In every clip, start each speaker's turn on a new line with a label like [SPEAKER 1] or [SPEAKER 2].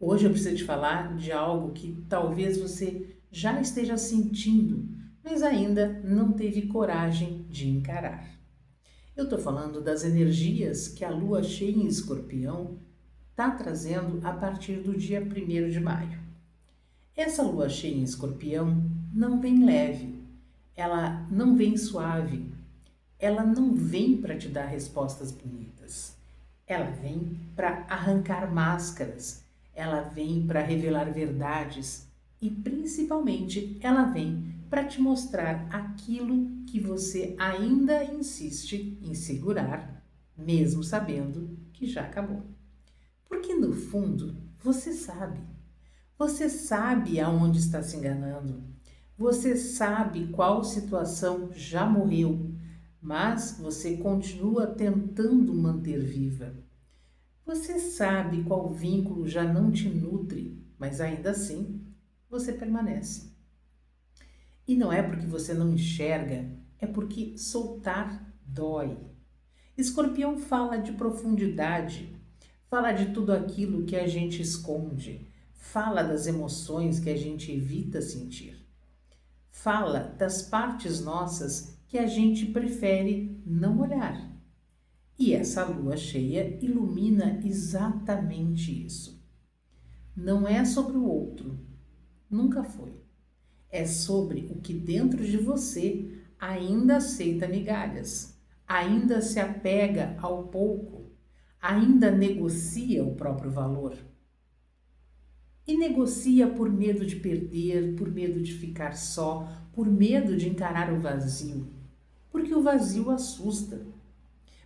[SPEAKER 1] Hoje eu preciso te falar de algo que talvez você já esteja sentindo, mas ainda não teve coragem de encarar. Eu estou falando das energias que a lua cheia em Escorpião está trazendo a partir do dia 1º de maio. Essa lua cheia em Escorpião não vem leve, ela não vem suave, ela não vem para te dar respostas bonitas. Ela vem para arrancar máscaras, ela vem para revelar verdades e principalmente ela vem para te mostrar aquilo que você ainda insiste em segurar, mesmo sabendo que já acabou. Porque no fundo você sabe aonde está se enganando, você sabe qual situação já morreu, mas você continua tentando manter viva. Você sabe qual vínculo já não te nutre, mas ainda assim você permanece. E não é porque você não enxerga, é porque soltar dói. Escorpião fala de profundidade, fala de tudo aquilo que a gente esconde, fala das emoções que a gente evita sentir, fala das partes nossas que a gente prefere não olhar. E essa lua cheia ilumina exatamente isso. Não é sobre o outro, nunca foi. É sobre o que dentro de você ainda aceita migalhas, ainda se apega ao pouco, ainda negocia o próprio valor. E negocia por medo de perder, por medo de ficar só, por medo de encarar o vazio. Porque o vazio assusta.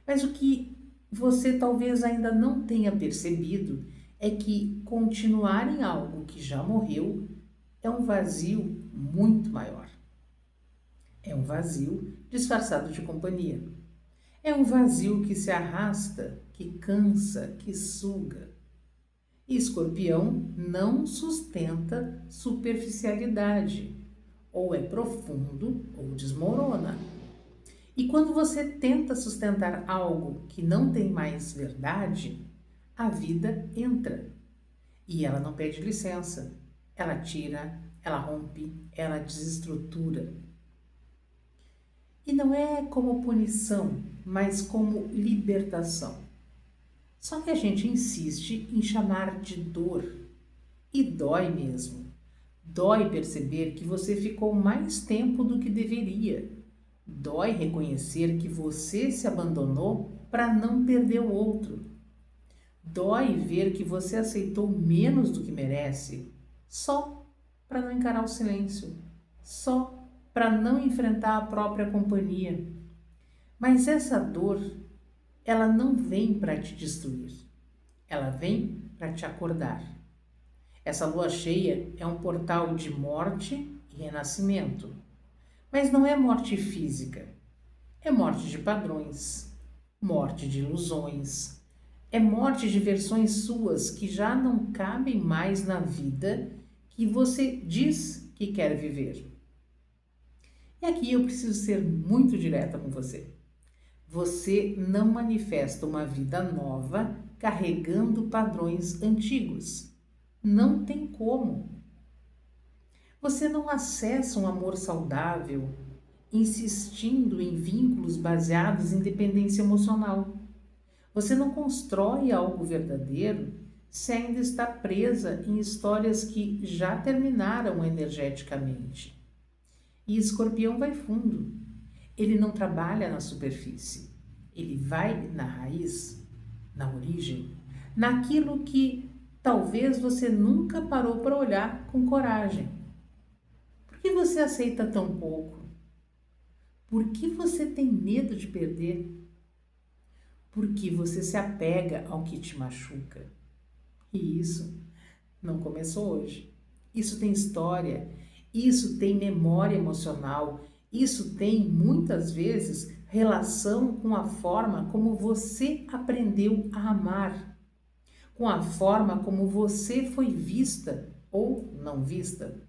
[SPEAKER 1] Mas o que você talvez ainda não tenha percebido é que continuar em algo que já morreu é um vazio muito maior. É um vazio disfarçado de companhia. É um vazio que se arrasta, que cansa, que suga. E Escorpião não sustenta superficialidade. Ou é profundo ou desmorona. E quando você tenta sustentar algo que não tem mais verdade, a vida entra. E ela não pede licença. Ela tira, ela rompe, ela desestrutura. E não é como punição, mas como libertação. Só que a gente insiste em chamar de dor. E dói mesmo. Dói perceber que você ficou mais tempo do que deveria. Dói reconhecer que você se abandonou para não perder o outro. Dói ver que você aceitou menos do que merece, só para não encarar o silêncio, só para não enfrentar a própria companhia. Mas essa dor, ela não vem para te destruir, ela vem para te acordar. Essa lua cheia é um portal de morte e renascimento. Mas não é morte física, é morte de padrões, morte de ilusões, é morte de versões suas que já não cabem mais na vida que você diz que quer viver. E aqui eu preciso ser muito direta com você. Você não manifesta uma vida nova carregando padrões antigos. Não tem como. Você não acessa um amor saudável insistindo em vínculos baseados em dependência emocional. Você não constrói algo verdadeiro se ainda está presa em histórias que já terminaram energeticamente. E Escorpião vai fundo. Ele não trabalha na superfície. Ele vai na raiz, na origem, naquilo que talvez você nunca parou para olhar com coragem. Por que você aceita tão pouco? Por que você tem medo de perder? Por que você se apega ao que te machuca? E isso não começou hoje. Isso tem história, isso tem memória emocional, isso tem muitas vezes relação com a forma como você aprendeu a amar, com a forma como você foi vista ou não vista,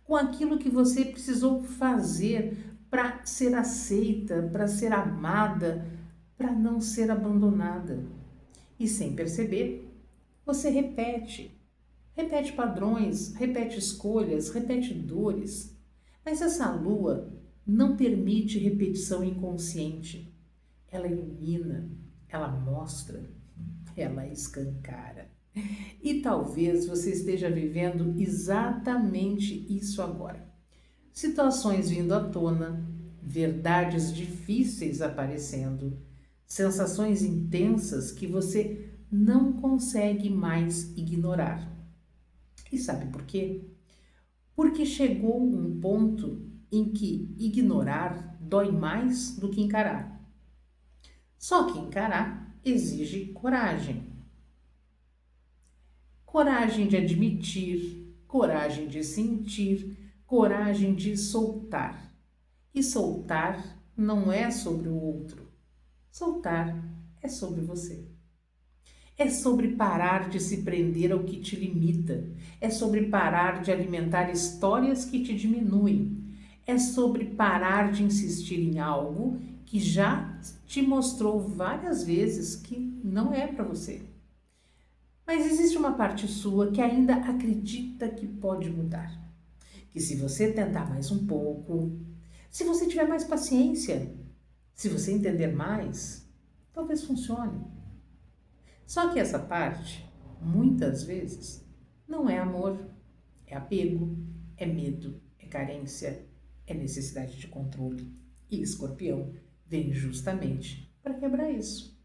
[SPEAKER 1] com aquilo que você precisou fazer para ser aceita, para ser amada, para não ser abandonada. E sem perceber, você repete. repete padrões, repete escolhas, repete dores. Mas essa lua não permite repetição inconsciente. Ela ilumina, ela mostra, ela escancara. E talvez você esteja vivendo exatamente isso agora. Situações vindo à tona, verdades difíceis aparecendo, sensações intensas que você não consegue mais ignorar. E sabe por quê? Porque chegou um ponto em que ignorar dói mais do que encarar. Só que encarar exige coragem. Coragem de admitir, coragem de sentir, coragem de soltar. E soltar não é sobre o outro. Soltar é sobre você. É sobre parar de se prender ao que te limita. É sobre parar de alimentar histórias que te diminuem. É sobre parar de insistir em algo que já te mostrou várias vezes que não é para você. Mas existe uma parte sua que ainda acredita que pode mudar. Que se você tentar mais um pouco, se você tiver mais paciência, se você entender mais, talvez funcione. Só que essa parte, muitas vezes, não é amor, é apego, é medo, é carência, é necessidade de controle. E Escorpião vem justamente para quebrar isso,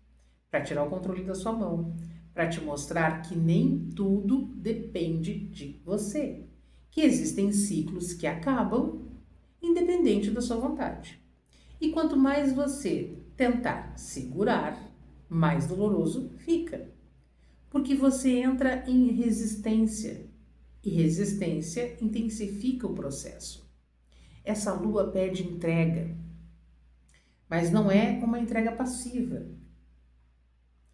[SPEAKER 1] para tirar o controle da sua mão, para te mostrar que nem tudo depende de você, que existem ciclos que acabam independente da sua vontade. E quanto mais você tentar segurar, mais doloroso fica. Porque você entra em resistência e resistência intensifica o processo. Essa lua pede entrega, mas não é uma entrega passiva.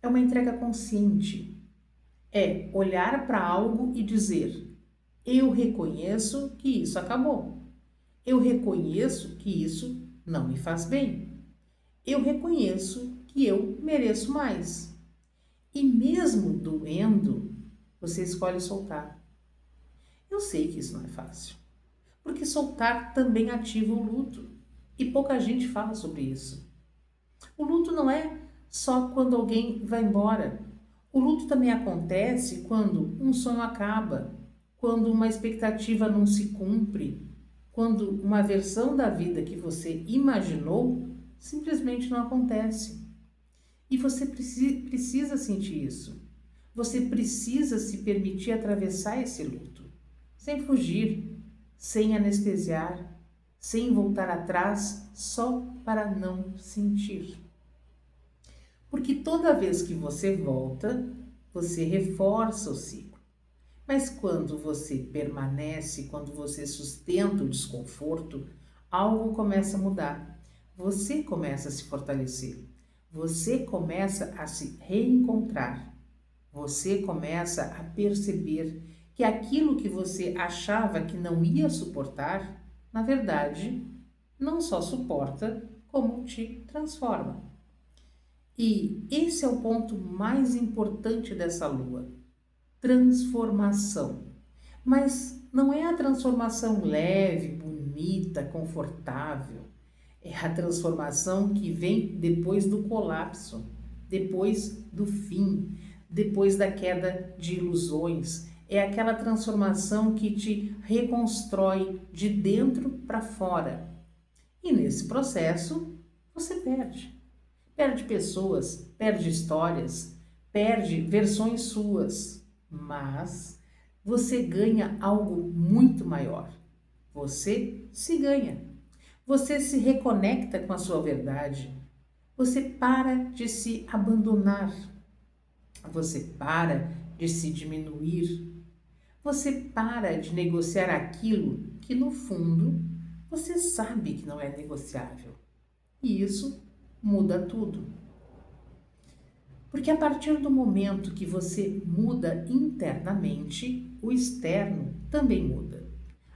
[SPEAKER 1] É uma entrega consciente. É olhar para algo e dizer: eu reconheço que isso acabou. Eu reconheço que isso não me faz bem. Eu reconheço que eu mereço mais. E mesmo doendo, você escolhe soltar. Eu sei que isso não é fácil, porque soltar também ativa o luto. E pouca gente fala sobre isso. O luto não é só quando alguém vai embora. O luto também acontece quando um sonho acaba, quando uma expectativa não se cumpre, quando uma versão da vida que você imaginou simplesmente não acontece. E você precisa sentir isso. Você precisa se permitir atravessar esse luto, sem fugir, sem anestesiar, sem voltar atrás só para não sentir. Porque toda vez que você volta, você reforça o ciclo. Mas quando você permanece, quando você sustenta o desconforto, algo começa a mudar. Você começa a se fortalecer. Você começa a se reencontrar. Você começa a perceber que aquilo que você achava que não ia suportar, na verdade, não só suporta, como te transforma. E esse é o ponto mais importante dessa lua: transformação. Mas não é a transformação leve, bonita, confortável. É a transformação que vem depois do colapso, depois do fim, depois da queda de ilusões. É aquela transformação que te reconstrói de dentro para fora. E nesse processo, você perde. Perde pessoas, perde histórias, perde versões suas, mas você ganha algo muito maior. Você se ganha. Você se reconecta com a sua verdade. Você para de se abandonar. Você para de se diminuir. Você para de negociar aquilo que, no fundo, você sabe que não é negociável. E isso muda tudo. Porque a partir do momento que você muda internamente, o externo também muda.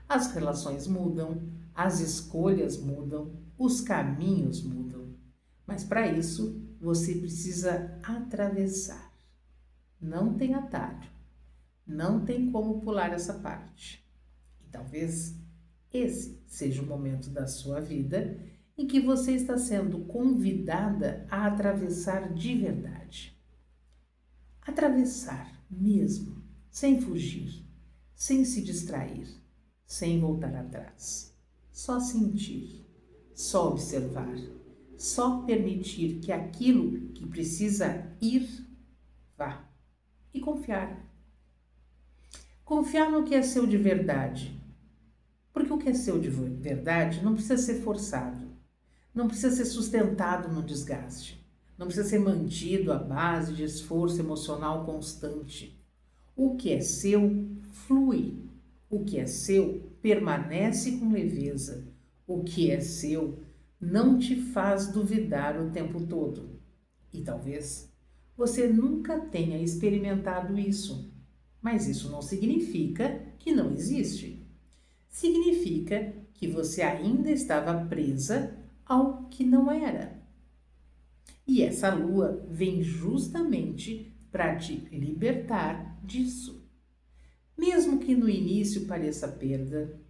[SPEAKER 1] As relações mudam, as escolhas mudam, os caminhos mudam. Mas para isso, você precisa atravessar. Não tem atalho. Não tem como pular essa parte. E talvez esse seja o momento da sua vida em que você está sendo convidada a atravessar de verdade. Atravessar mesmo, sem fugir, sem se distrair, sem voltar atrás. Só sentir, só observar, só permitir que aquilo que precisa ir, vá. E confiar. Confiar no que é seu de verdade. Porque o que é seu de verdade não precisa ser forçado, não precisa ser sustentado no desgaste, não precisa ser mantido à base de esforço emocional constante. O que é seu flui, o que é seu permanece com leveza, o que é seu não te faz duvidar o tempo todo. E talvez você nunca tenha experimentado isso, mas isso não significa que não existe. Significa que você ainda estava presa ao que não era. E essa lua vem justamente para te libertar disso. Mesmo que no início pareça perda,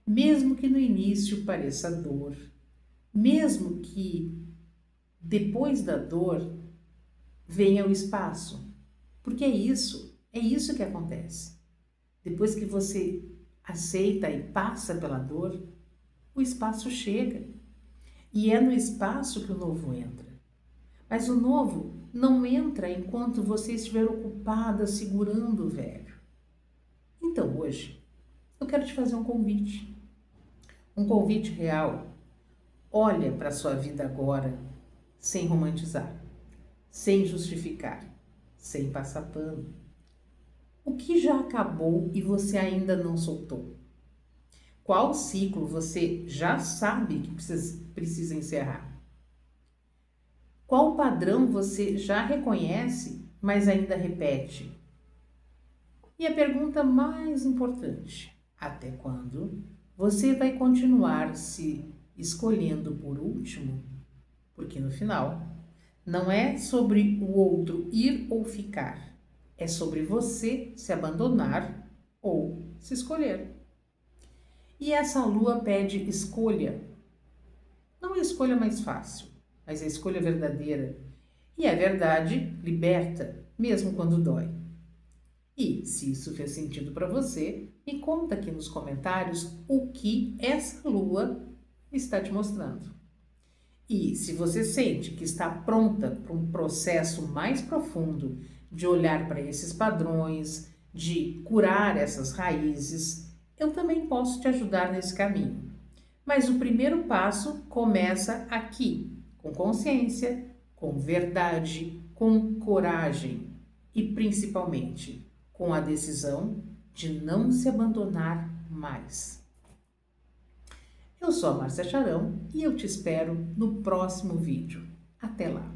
[SPEAKER 1] mesmo que no início pareça dor, mesmo que depois da dor venha o espaço, porque é isso que acontece. Depois que você aceita e passa pela dor, o espaço chega. E é no espaço que o novo entra. Mas o novo não entra enquanto você estiver ocupada segurando o velho. Então hoje, eu quero te fazer um convite. Um convite real. Olha para a sua vida agora, sem romantizar, sem justificar, sem passar pano. O que já acabou e você ainda não soltou? Qual ciclo você já sabe que precisa encerrar? Qual padrão você já reconhece, mas ainda repete? E a pergunta mais importante: até quando você vai continuar se escolhendo por último? Porque no final, não é sobre o outro ir ou ficar, é sobre você se abandonar ou se escolher. E essa lua pede escolha. Não a escolha mais fácil, mas a escolha verdadeira. E a verdade liberta, mesmo quando dói. E, se isso fez sentido para você, me conta aqui nos comentários o que essa lua está te mostrando. E se você sente que está pronta para um processo mais profundo de olhar para esses padrões, de curar essas raízes, eu também posso te ajudar nesse caminho. Mas o primeiro passo começa aqui, com consciência, com verdade, com coragem e principalmente com a decisão de não se abandonar mais. Eu sou a Márcia Charão e eu te espero no próximo vídeo. Até lá!